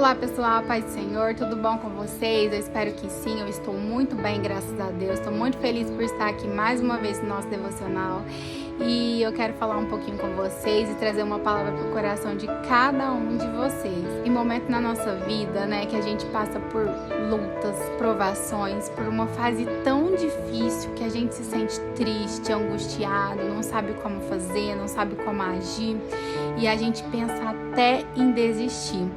Olá pessoal, paz do Senhor, tudo bom com vocês? Eu espero que sim, eu estou muito bem, graças a Deus. Estou muito feliz por estar aqui mais uma vez no nosso devocional. E eu quero falar um pouquinho com vocês e trazer uma palavra para o coração de cada um de vocês. Em momento na nossa vida, né, que a gente passa por lutas, provações, por uma fase tão difícil que a gente se sente triste, angustiado, não sabe como fazer, não sabe como agir e a gente pensa até em desistir.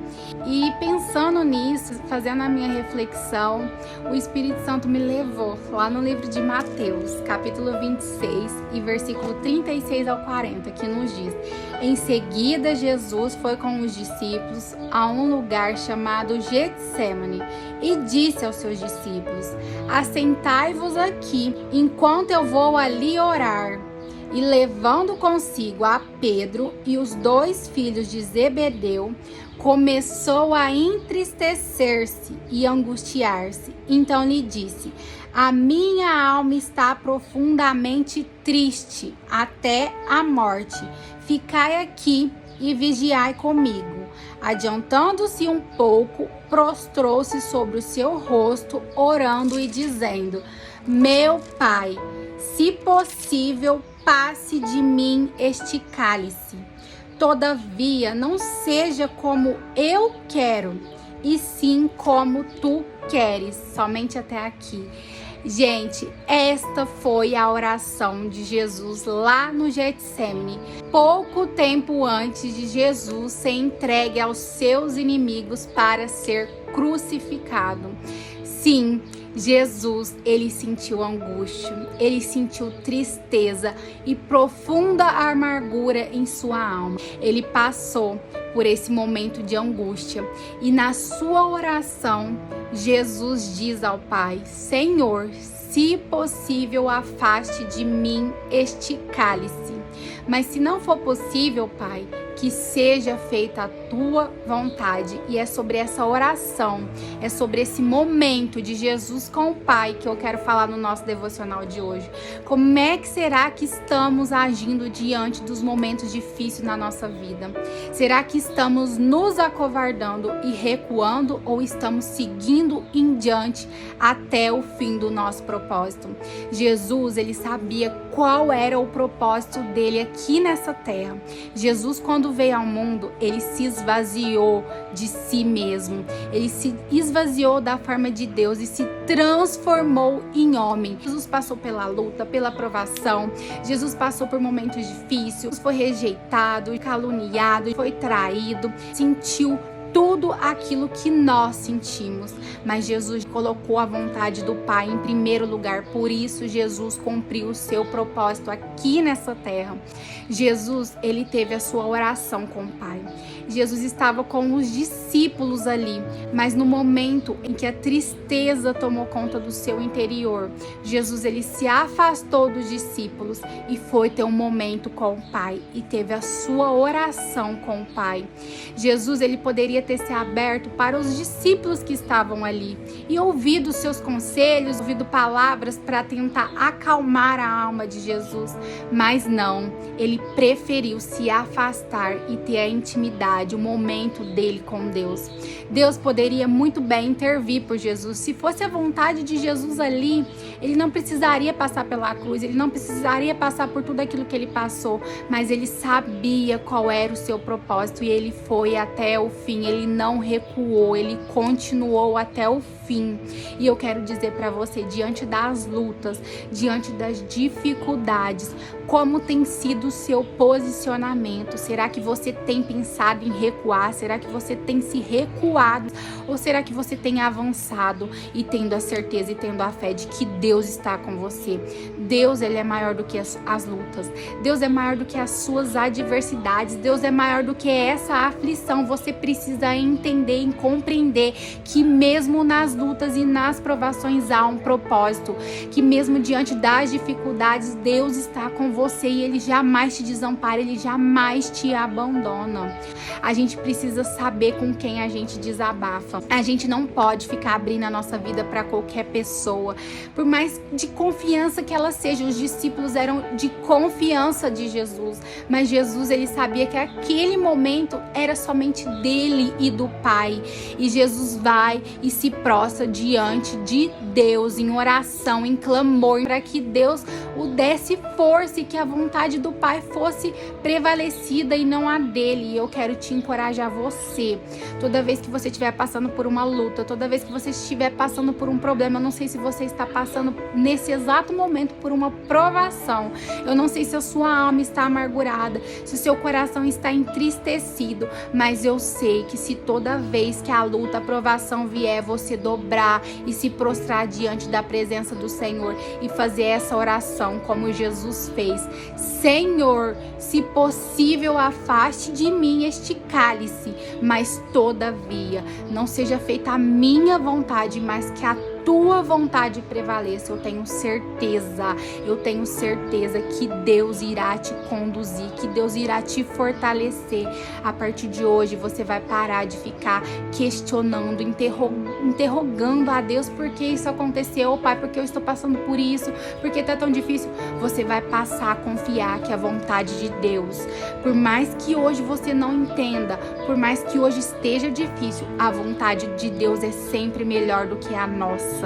E pensando nisso, fazendo a minha reflexão, o Espírito Santo me levou lá no livro de Mateus, capítulo 26 e versículo 36 ao 40, que nos diz: Em seguida, Jesus foi com os discípulos a um lugar chamado Getsêmani e disse aos seus discípulos: Assentai-vos aqui, enquanto eu vou ali orar. E levando consigo a Pedro e os dois filhos de Zebedeu, começou a entristecer-se e angustiar-se. Então lhe disse: A minha alma está profundamente triste até a morte. Ficai aqui e vigiai comigo. Adiantando-se um pouco, prostrou-se sobre o seu rosto, orando e dizendo: Meu Pai, se possível, passe de mim este cálice. Todavia, não seja como eu quero, e sim como tu queres. Somente até aqui. Gente, esta foi a oração de Jesus lá no Getsêmani, pouco tempo antes de Jesus ser entregue aos seus inimigos para ser crucificado. Sim, Jesus, ele sentiu angústia, ele sentiu tristeza e profunda amargura em sua alma. Ele passou por esse momento de angústia e na sua oração, Jesus diz ao Pai: Senhor, se possível, afaste de mim este cálice. Mas se não for possível, Pai, que seja feita a tua vontade. E é sobre essa oração, é sobre esse momento de Jesus com o Pai que eu quero falar no nosso devocional de hoje. Como é que será que estamos agindo diante dos momentos difíceis na nossa vida? Será que estamos nos acovardando e recuando ou estamos seguindo em diante até o fim do nosso propósito? Jesus, ele sabia qual era o propósito dele aqui nessa terra. Jesus, quando veio ao mundo, ele se esvaziou de si mesmo. Ele se esvaziou da forma de Deus e se transformou em homem. Jesus passou pela luta, pela provação. Jesus passou por momentos difíceis, foi rejeitado, caluniado, foi traído, sentiu tudo aquilo que nós sentimos, mas Jesus colocou a vontade do Pai em primeiro lugar. Por isso Jesus cumpriu o seu propósito aqui nessa terra. Jesus, ele teve a sua oração com o Pai. Jesus estava com os discípulos ali, mas no momento em que a tristeza tomou conta do seu interior, Jesus, ele se afastou dos discípulos e foi ter um momento com o Pai e teve a sua oração com o Pai. Jesus, ele poderia ter se aberto para os discípulos que estavam ali e ouvido seus conselhos, ouvido palavras para tentar acalmar a alma de Jesus, mas não, ele preferiu se afastar e ter a intimidade, o momento dele com Deus. Deus poderia muito bem intervir por Jesus. Se fosse a vontade de Jesus ali, ele não precisaria passar pela cruz, ele não precisaria passar por tudo aquilo que ele passou, mas ele sabia qual era o seu propósito e ele foi até o fim, ele não recuou, ele continuou até o fim. E eu quero dizer para você, diante das lutas, diante das dificuldades, como tem sido o seu posicionamento? Será que você tem pensado em recuar? Será que você tem se recuado? Ou será que você tem avançado e tendo a certeza e tendo a fé de que Deus está com você? Deus, ele é maior do que as lutas. Deus é maior do que as suas adversidades. Deus é maior do que essa aflição. Você precisa entender e compreender que mesmo nas lutas e nas provações há um propósito. Que mesmo diante das dificuldades, Deus está com você e ele jamais te desampara, ele jamais te abandona. A gente precisa saber com quem a gente desabafa. A gente não pode ficar abrindo a nossa vida para qualquer pessoa, por mais de confiança que ela seja. Os discípulos eram de confiança de Jesus, mas Jesus, ele sabia que aquele momento era somente dele e do Pai. E Jesus vai e se prostra diante de Deus em oração, em clamor, para que Deus o desse força e que a vontade do Pai fosse prevalecida e não a dele. E eu quero te encorajar, você, toda vez que você estiver passando por uma luta, toda vez que você estiver passando por um problema, eu não sei se você está passando nesse exato momento por uma provação, eu não sei se a sua alma está amargurada, se o seu coração está entristecido, mas eu sei que se toda vez que a luta, a provação vier, você dobrar e se prostrar diante da presença do Senhor e fazer essa oração como Jesus fez: Senhor, se possível, afaste de mim este cálice, mas todavia não seja feita a minha vontade, mas que a tua vontade prevaleça. Eu tenho certeza que Deus irá te conduzir, que Deus irá te fortalecer. A partir de hoje você vai parar de ficar questionando, interrogando a Deus: por que isso aconteceu, Pai? Por que eu estou passando por isso? Por que tá tão difícil? Você vai passar a confiar que a vontade de Deus, por mais que hoje você não entenda, por mais que hoje esteja difícil, a vontade de Deus é sempre melhor do que a nossa.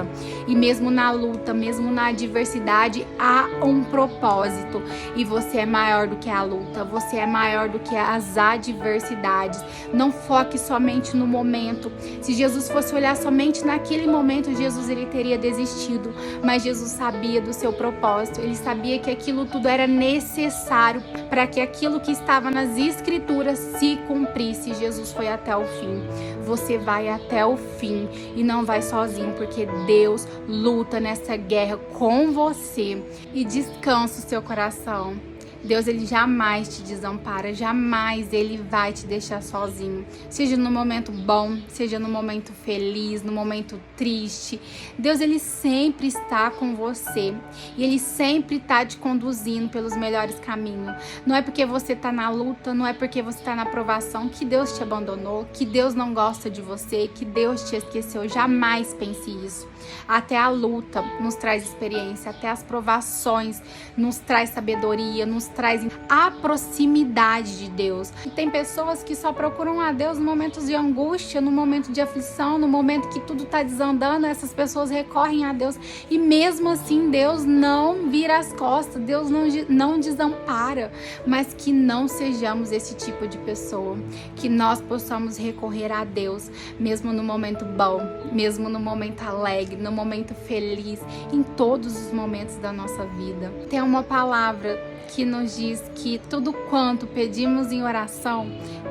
E mesmo na luta, mesmo na adversidade, há um propósito. E você é maior do que a luta, você é maior do que as adversidades. Não foque somente no momento. Se Jesus fosse olhar somente naquele momento, Jesus, ele teria desistido. Mas Jesus sabia do seu propósito. Ele sabia que aquilo tudo era necessário para que aquilo que estava nas Escrituras se cumprisse. Jesus foi até o fim. Você vai até o fim e não vai sozinho, porque Deus luta nessa guerra com você. E descansa o seu coração. Deus, ele jamais te desampara, jamais ele vai te deixar sozinho. Seja no momento bom, seja no momento feliz, no momento triste. Deus, ele sempre está com você. E ele sempre está te conduzindo pelos melhores caminhos. Não é porque você está na luta, não é porque você está na provação que Deus te abandonou, que Deus não gosta de você, que Deus te esqueceu. Jamais pense isso. Até a luta nos traz experiência, até as provações nos traz sabedoria, nos traz a proximidade de Deus. E tem pessoas que só procuram a Deus no momentos de angústia, no momento de aflição, no momento que tudo está desandando. Essas pessoas recorrem a Deus e mesmo assim Deus não vira as costas, Deus não desampara. Mas que não sejamos esse tipo de pessoa, que nós possamos recorrer a Deus mesmo no momento bom, mesmo no momento alegre, no momento feliz, em todos os momentos da nossa vida. Tem uma palavra que nos diz que tudo quanto pedimos em oração,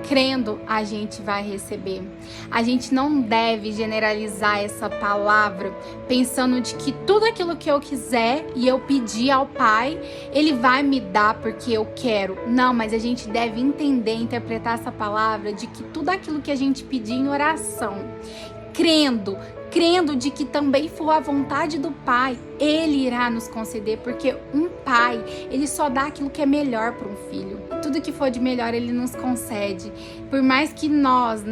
crendo, a gente vai receber. A gente não deve generalizar essa palavra pensando de que tudo aquilo que eu quiser e eu pedir ao Pai, Ele vai me dar porque eu quero. Não, mas a gente deve entender, interpretar essa palavra de que tudo aquilo que a gente pedir em oração, crendo de que também for a vontade do Pai, Ele irá nos conceder, porque um pai, ele só dá aquilo que é melhor para um filho. Tudo que for de melhor, Ele nos concede. Por mais que nós,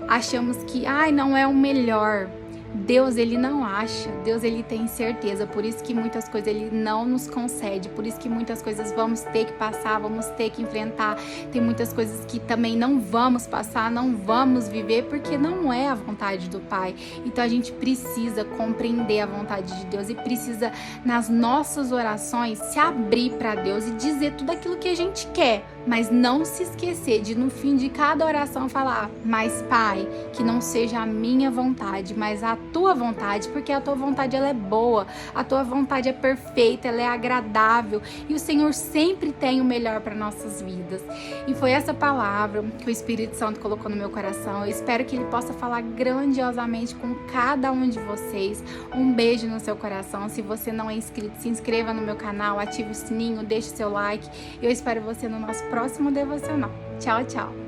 achamos que, não é o melhor, Deus, ele não acha, Deus, ele tem certeza, por isso que muitas coisas ele não nos concede, por isso que muitas coisas vamos ter que passar, vamos ter que enfrentar, tem muitas coisas que também não vamos passar, não vamos viver, porque não é a vontade do Pai. Então a gente precisa compreender a vontade de Deus e precisa, nas nossas orações, se abrir para Deus e dizer tudo aquilo que a gente quer, mas não se esquecer de, no fim de cada oração, falar: mas Pai, que não seja a minha vontade, mas a tua vontade, porque a tua vontade ela é boa, a tua vontade é perfeita, ela é agradável e o Senhor sempre tem o melhor para nossas vidas. E foi essa palavra que o Espírito Santo colocou no meu coração. Eu espero que Ele possa falar grandiosamente com cada um de vocês. Um beijo no seu coração. Se você não é inscrito, se inscreva no meu canal, ative o sininho, deixe seu like. Eu espero você no nosso próximo devocional. Tchau, tchau!